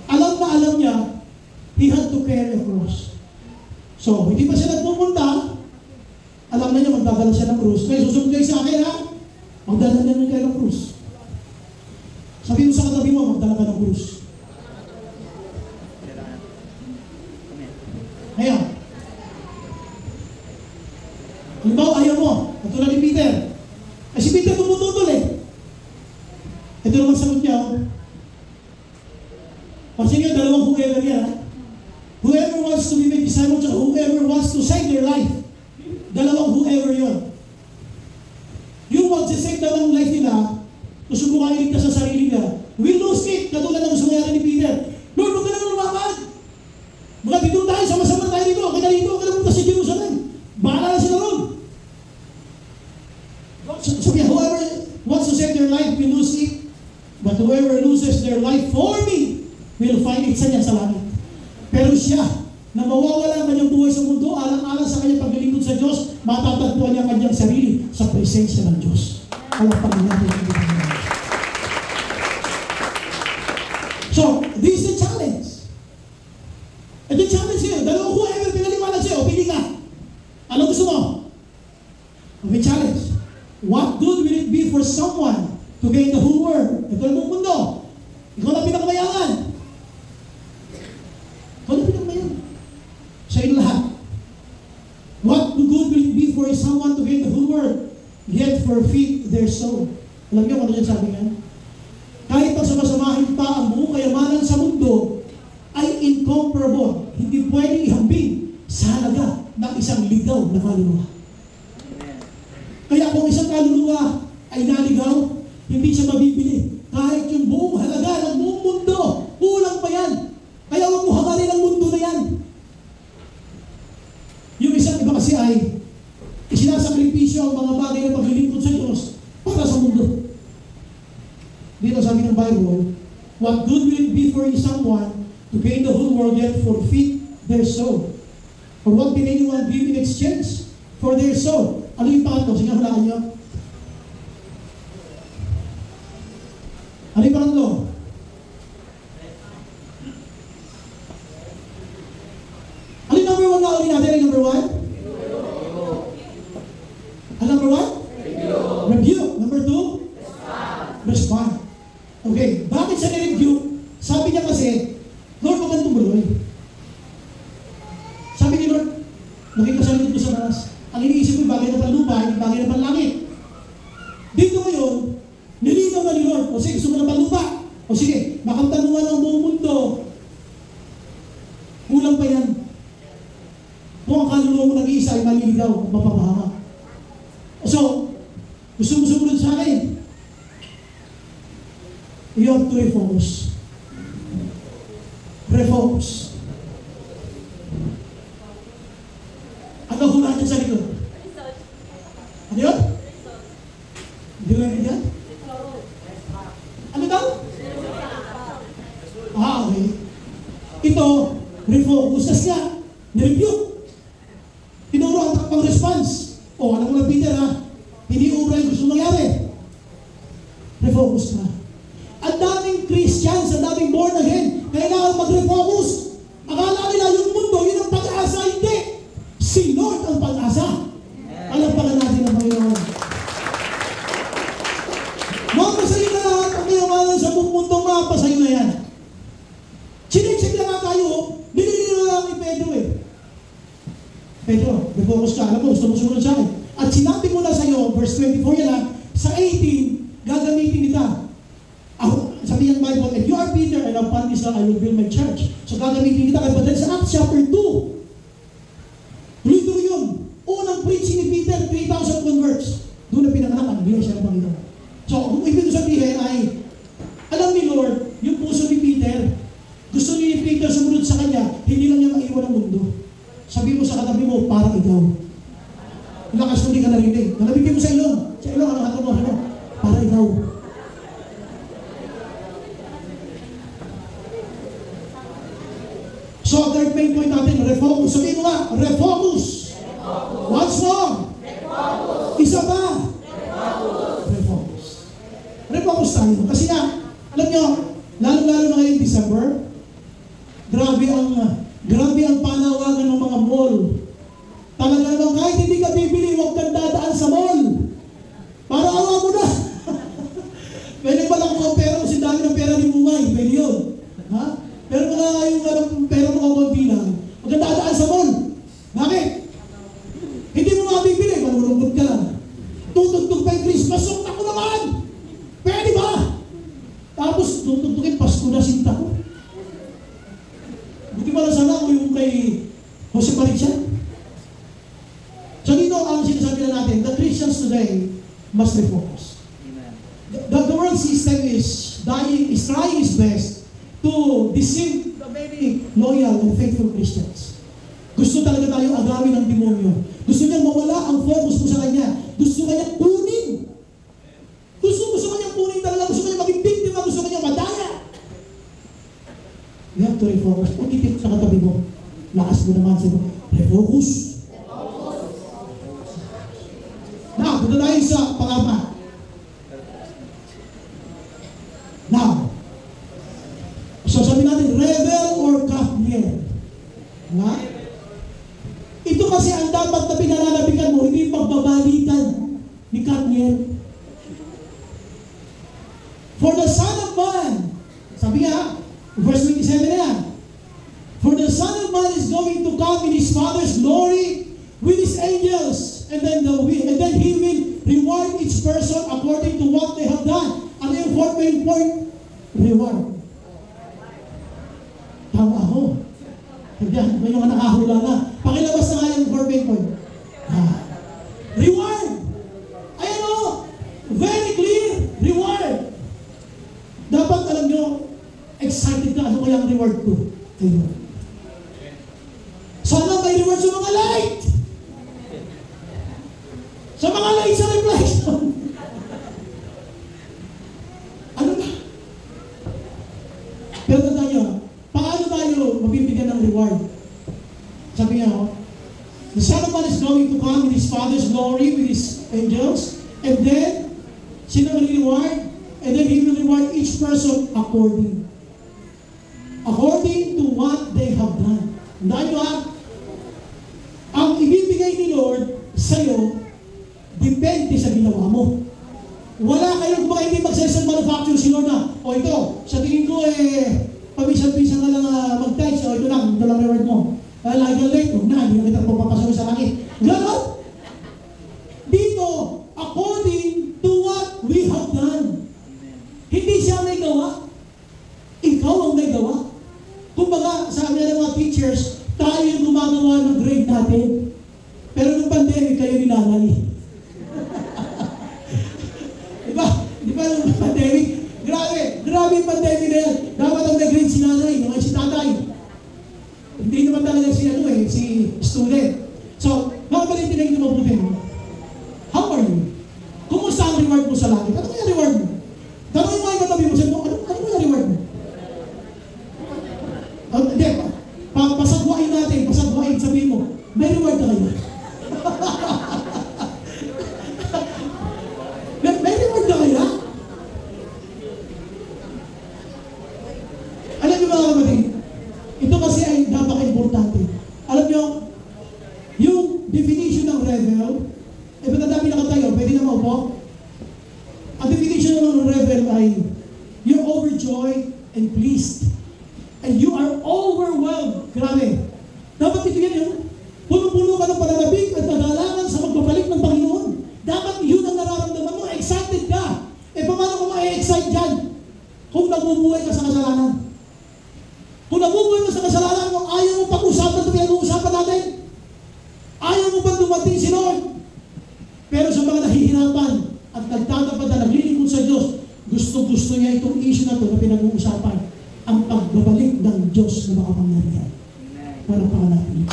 Alam na alam niya, he had to carry a cross. So, hindi pa siya nagpupunta, alam na niya magdadala siya ng krus. Kaya susunod kayo sa akin ha, magdala niya kayo ng krus. Sabi mo sa katabi mo, magdala ka ng krus. Ngayon, halimbawa ayaw mo, katulad ni Peter. Eh si Peter tumututol eh. Ito naman sagot niya. Kasi nga dalawang whoever yan ha. Whoever wants to be my disciple, whoever wants to save their life. Dalawang whoever yun. Yung magsisave daw ng life nila, gusto mo kang iligtas sa sarili nila, will lose it, katulad ng gusto nangyari ni Peter. Lord, huwag ka na lumakad. Mga dito tayo, sama-sama tayo dito, kaya dito, kaya pumunta sa Jerusalem. Bahala na sila ron. So whoever wants to save their life will lose it, but whoever loses their life for me will find it sa niya sa langit. Pero siya, na mawawala ang kanyang buhay sa mundo, alang-alang sa kanyang paglilingkod sa Diyos, matatagpuan niya kanyang sarili sa presensya ng Diyos. Alam pa rin natin. So, this is the challenge. Ito yung challenge sa'yo. Dalawang whoever pinaliwanag sa'yo, pili ka. Ano gusto mo? May challenge. What good will it be for someone to gain the whole world? Ito ang buong mundo. Ikaw na pinakamayaman. Sa inyo lahat. What good will it be for someone to gain the whole world, yet forfeit their soul? Alam niyo kung ano yung sabi niya? Kahit pagsamasamahin pa ang buong kayamanan sa mundo, ay incomparable. Hindi pwedeng ihambing sa halaga ng isang ligaw na kaluluwa. Kaya kung isang kaluluwa ay naligaw, hindi siya mabibili. Kahit yung buong halaga ng buong mundo, kulang pa yan. Kaya huwag mo hangarin ang mundo na yan. Yung isang iba kasi ay isinasakripisyo ang mga bagay na paglilingkod sa Diyos para sa mundo. Dito sabi ng Bible, what good will it be for someone to gain the whole world yet forfeit their soul? Or what can anyone give in exchange for their soul? Ano yung pangatlo? Sige, hulaan nyo. Ano yung pangatlo? Ano yung number one na ulit natin? Ano yung number one? Ano number one? Review. Number two? Respond. Okay, bakit siya ni-review? Sabi niya kasi, Lord, huwag kang tumuloy. Sabi ni Lord, nakikasalito ko sa maras. Ang iniisip ko, bagay na panlupa, bagay na panlangit. Dito ngayon, nilinaw na ni Lord, o sige, gusto mo na panlupa. O sige, makamtanungan ng buong mundo. Kulang pa yan. Kung ang kaluluwa mo nag-iisa ay maliligaw at mapapahama. So, gusto mo sumunod sa akin? You have to refocus. Refocus. Ano hula niya sa likod? Ano yun? Hindi ko yan yan? Ano daw? Okay. Ito, refocus. Tapos nga, nireview. O, alam mo na Peter ha, hindi ubra yung gusto mangyari. Refocus ka. Ang daming Christians, ang daming born again, kailangan mag-refocus. Akala nila yung mundo, yun ang pag-asa. Hindi. Si Lord ang pag-asa. Alampakan natin ang Panginoon. Mapasayo na lahat ang kayamanan sa buong mundo, mapasayo na yan. Sinecheck lang nga tayo, binili na lang ni Pedro eh. Pedro, refocus ka. Alam mo, gusto mo sumunod sa akin. At sinabi mo na sa'yo, verse 24 yan ha, sa 18, gagamitin kita. Sabi ng Bible, if you are Peter, and upon this rock I will build my church. So gagamitin kita. But then sa Acts chapter 2, tuloy-tuloy yun. Unang preaching ni Peter, 3,000 converts. Doon na pinanganak ang iglesia ng Panginoon. So, kung ibig sabihin ay, alam ni Lord, yung puso ni Peter, gusto ni Peter sumunod sa kanya, hindi lang niya maiwan ang mundo. Sabi mo sa katabi mo, parang ikaw. Lakas mo, hindi ka narinig. Nalabigyan mo sa ilong. Sa ilong, ano hatong mo? Parang ikaw. So, third main point natin, refocus. Sabihin mo nga, refocus. What's wrong? Refocus. Isa pa? Refocus. Refocus tayo. Kasi nga, alam nyo, lalo-lalo na ngayong December, grabe ang panawagan ng mga mall. Talaga naman, kahit hindi ka bibili, huwag kang dadaan sa mall. Para awa mo na. Pwede pala kung ang pera mo, si dami ng pera ni Mumay. Pwede yun. Ha? Pero mga yung pera mo kakunti lang, huwag kang dadaan sa mall. Bakit? Hindi mo mabibili, malulungkot ka lang. Tutugtog pa yung Christmas song, ako naman! Pwede ba? Tapos tutugtugin, Pasko na sinta ko. Buti ba lang sana ako yung kay Jose Maricha? So dito ang sinasabi na natin, the Christians today must refocus. The world system is trying its best to deceive the very loyal and faithful Christians. Gusto talaga tayo agawin ng demonyo. Gusto niya mawala ang focus mo sa kanya. Gusto kanya kunin. Gusto kanya kunin talaga. Gusto kanya maging biktima. Gusto kanya madaya. You have to refocus. Kung titip sa katabi mo, lakas mo naman sa refocus. Now, punta tayo sa pang-apat. Now, so sabi natin, rebel or Kathniel. Diba? Ito kasi ang dapat na pinananabikan mo, hindi pagbabalikan ni Kathniel. For the Son of Man, sabi nga, verse 27 na yan, for the Son of Man is going to come in His Father's glory with His angels, and then He will reward each person according to what they have done. Ano yung fourth main point? Reward. Tama ako. Hindi, may mga nakahula na. Pakilabas na nga yung fourth main point. Reward! Ayan o! Very clear! Reward! Dapat alam nyo, excited ka, ano kaya ang reward ko? Ayun. Sana may reward sa mga light! Sa mga light sa reflection! Ano ba? Pero tayo, paano tayo mabibigyan ng reward? Sabi nga, the Son of Man is going to come in His Father's glory with His angels, and then, sino ang reward? And then He will reward each person according to what they have done. Dahil ang ibibigay ni Lord sa'yo, depende sa ginawa mo. Wala kayong mga hindi mag-sell manufacture si Lord na, o ito, sa tingin ko pabisan-bisan ka lang mag-times, o ito lang reward mo. Lagi ka late, huwag na, hindi na kita papapasok sa langit. Ganon! Dito, according to what we have done. Hindi siya may gawa. Ikaw ang may gawa. Kumbaga, sabi ng mga teachers, tayo yung gumagawa ng grade natin. Pero nung pandemic, kayo nilalay. Diba nung pandemic? Grabe yung pandemic na yan. Dapat ang nag-grade si nanay, naman si tatay. Hindi naman talaga si student. So, mga balik tinagin mo mabuti mo. How are you? Kumusta ang reward mo sa langit? Ano kaya reward mo? Tanong mo yung katabi mo, sabi mo, ano kaya reward mo? Hindi, pasagwain natin, sabihin mo, may reward ka kayo. revel? Eh, ba't ang dami nakatayo? Pwede na maupo? Ang definition ng revel ay you're overjoyed and pleased. And you are overwhelmed. Grabe. Dapat ito yan yun. Puno-puno ka ng pananabik at nagalangan sa magbabalik ng Panginoon. Dapat yun ang nararamdaman mo. Excited ka. Eh, paano kung ma-excite dyan? Kung nabubuhay ka sa kasalanan. Kung nabubuhay ka sa kasalanan mo, ayaw mo pag-usapan ito pinag-uusapan natin. Ayaw mo ba dumating si Lord? Pero sa mga nahihirapan at nagtatapat na naglilingkod sa Diyos, gusto-gusto niya itong issue na ito na pinag-uusapan, ang pagbabalik ng Diyos na makapangyarihan. Walang pangalapin.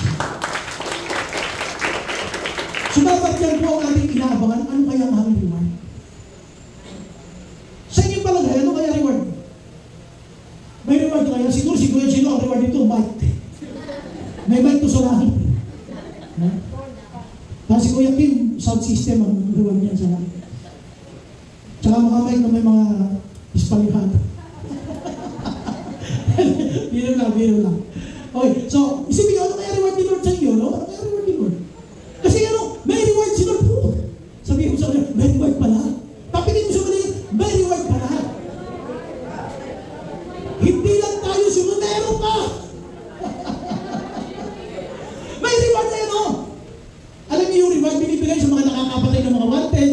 So dapat yan po ang ating inaabangan. Ano kaya ang aming reward? Sa inyo palagay, ano kaya reward? May reward kaya? Siguro si Kuya Chino ang reward dito, mic. May mic to sa langit. Tapos si Kuya Kim, sound system ang reward niya sa langit. Tsaka mga mic na may mga ispalihan. Biro lang. Okay, so, isipin nyo, ano kaya reward ni Lord sa inyo, no? Ano kaya reward ni Lord? Kasi ano, may reward si Lord po. Sabihin mo sa kanya, may reward pala. Papilin mo sa kanya, may reward pala. Hindi lang tayo sunod, meron pa. May reward na yun, no? Alam niyo yung reward binibigay sa mga nakakapatay ng mga wanted.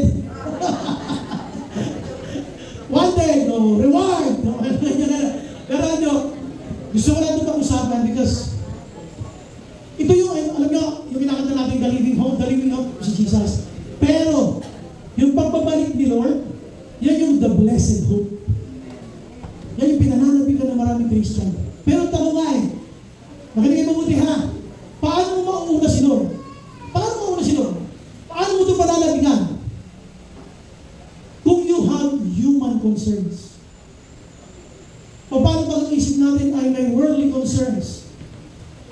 Wanted, no? Reward. No? Pero ano, gusto ko lang ito pag-usapan because ito yung, alam nyo, yung kinakanta natin, the living hope si Jesus. Pero, yung pagbabalik ni Lord, yan yung the blessed hope. Yan yung pinananabigan ng maraming Christian. Pero tanong nga makinig mabuti ha, paano mo mauuna si Lord? Paano mo mauuna si Lord? Paano mo ito pananabigan? Kung you have human concerns. O paano pag-isip natin ay may worldly concerns?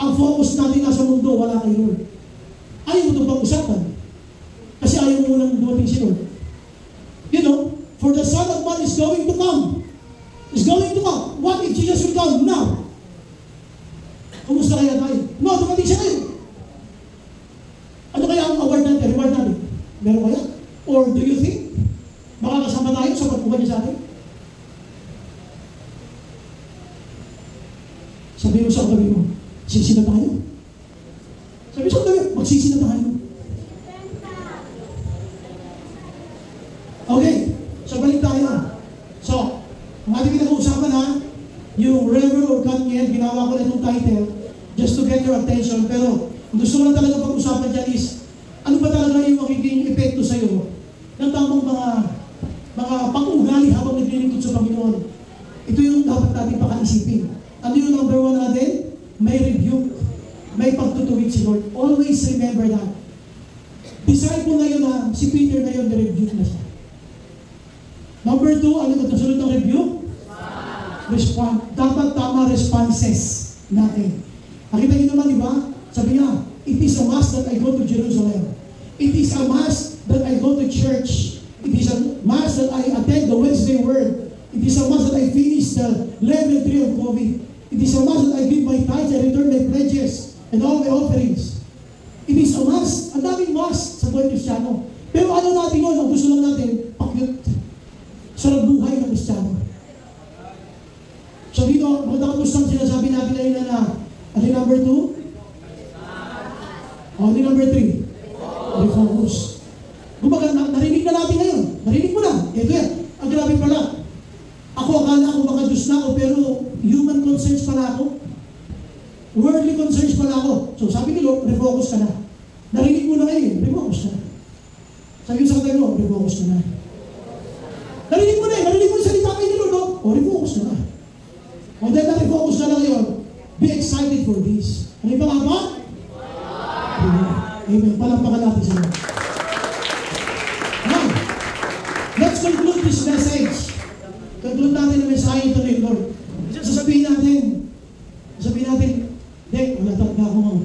Ang focus natin nasa mundo, wala kay Lord. Ayaw mo itong pag-usapan. Kasi ayaw mo munang dumating si Lord. You know, for the Son of Man is going to come. Is going to come. What if Jesus will come now? Kumusta kaya tayo? No, dumating siya kayo. Ano kaya ang award natin, reward natin? Meron kaya? Or do you think makakasama tayo sa pagkuha niya sa atin? Sabi mo sa katabi mo, sisi na tayo. Sabi mo sa katabi, magsisi na tayo. Okay, so balik tayo. So, ang ating pinag-uusapan ha, yung Reverend or Kanye, ginawa ko na itong title, just to get your attention, pero gusto ko lang talaga pag-usapan dyan is, ano ba talaga yung magiging epekto sa'yo ng tamang mga pag-ugali habang naglilingkod sa Panginoon. Ito yung dapat natin pakaisipin. Ano yung number one natin? May rebuke. May pagtutuwid si Lord. Always remember that. Disciple na yun ha, si Peter na yun, na-rebuke na siya. Number two, ano ito? Sunod ng rebuke? Respond. Dapat tama responses natin. Nakita niyo naman, di ba? Sabi niya, it is a must that I go to Jerusalem. It is a must that I go to church. It is a must that I attend the Wednesday word. It is a must that I finish the level 3 of COVID. It is a must that I give my tithes and return my pledges and all my offerings. It is a must. Ang daming must sa buhay Kristiyano. Pero ano natin yun? Ang gusto lang natin, pakyut. Sarap buhay ng Kristiyano. So dito, maganda ko gustong sinasabi natin ngayon na ano yung number 2? O, ano yung number 3? Refocus. Kumbaga, narinig na natin ngayon. Narinig mo na. Ito yan. Ang grabe pala. Ako, akala ko baka Diyos na ako, pero human concerns pala ako. Worldly concerns pala ako. So sabi ni Lord, refocus ka na. Narinig mo na ngayon, refocus ka na. Sabi sa katabi mo, refocus ka na. Narinig mo na narinig mo yung salita kayo ni Lord, no? O, refocus ka na. O, dahil na-refocus ka na ngayon, be excited for this. Ano yung pangapa? Amen. Palampakan natin sila. Now, let's conclude this message. Conclude natin ang mensahe ito ni Lord. Sasabihin natin, Dek, wala talaga akong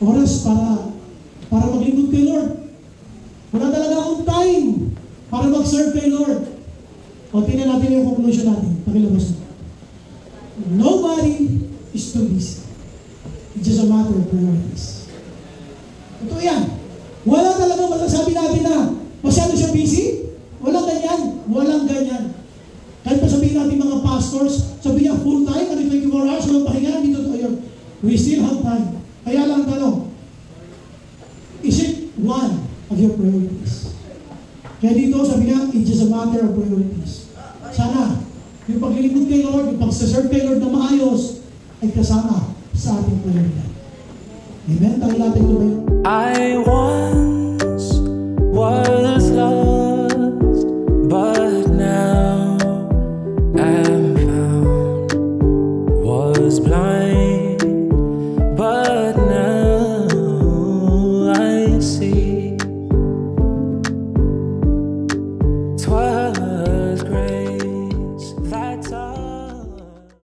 oras para maglingkod kay Lord. Wala talaga akong time para mag-serve kay Lord. O, tingnan natin yung conclusion natin. Pakilabas na. Nobody is too busy. It's just a matter of priorities. Ito yan. Wala talaga masasabi natin na masyado siya busy. Walang ganyan. Walang ganyan. Kahit pa sabihin natin mga pastors, sabihin niya full time, 24 hours, walang pahinga, hindi totoo yun. We still have time. Kaya lang tanong, is it one of your priorities? Kaya dito sabi niya, it's just a matter of priorities. Sana, yung paglilingkod kay Lord, yung pagsaserve kay Lord na maayos, ay kasama sa ating prioridad. Amen? Tayo natin ito ba yun? I want